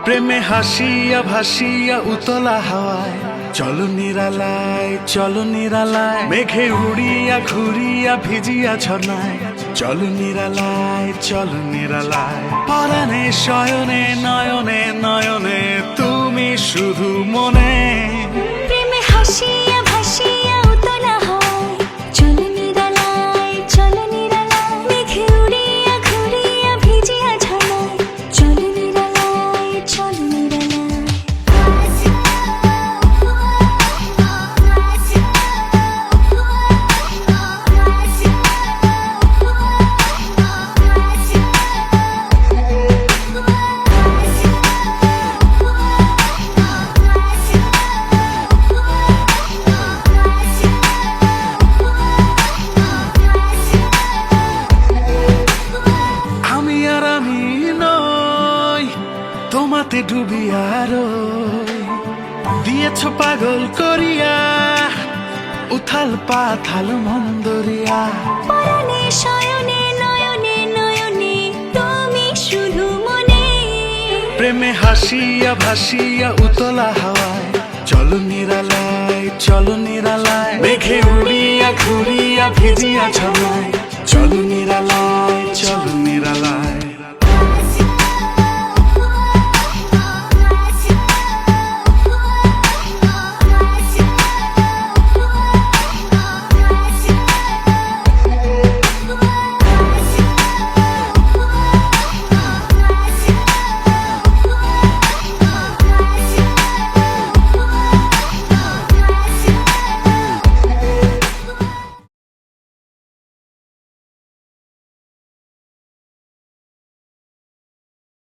প্রেমে হাসিয়া ভাসিয়া উতলা হাওয়ায় চলো নিরালায়, চলো নিরালায়, মেঘে উড়িয়া ঘুরিয়া ভিজিয়া ঝর্ণায় চলো নিরালায়, চলো নিরালায়। পরাণে শয়নে নয়নে নয়নে তুমি শুধু মনে। প্রেমে হাসিয়া ভাসিয়া উতলা হাওয়ায় চলো নিরালায়, চলো নিরালায়, মেঘে উড়িয়া ঘুরিয়া ভিজিয়া ঝর্ণায় চলো নিরালায়, চলো নিরালায়। আমি আর আমি নই, তোমাতে ডুবিয়া রই, দিয়েছ পাগল করিয়া উথাল পাথাল মন্দরিয়া। পরাণে শয়নে নয়নে নয়নে তুমি শুধু মনে। প্রেমে হাসিয়া ভাসিয়া উতলা হাওয়ায় চলো নিরালায়, চলো নিরালায়, মেঘে উড়িয়া ঘুরিয়া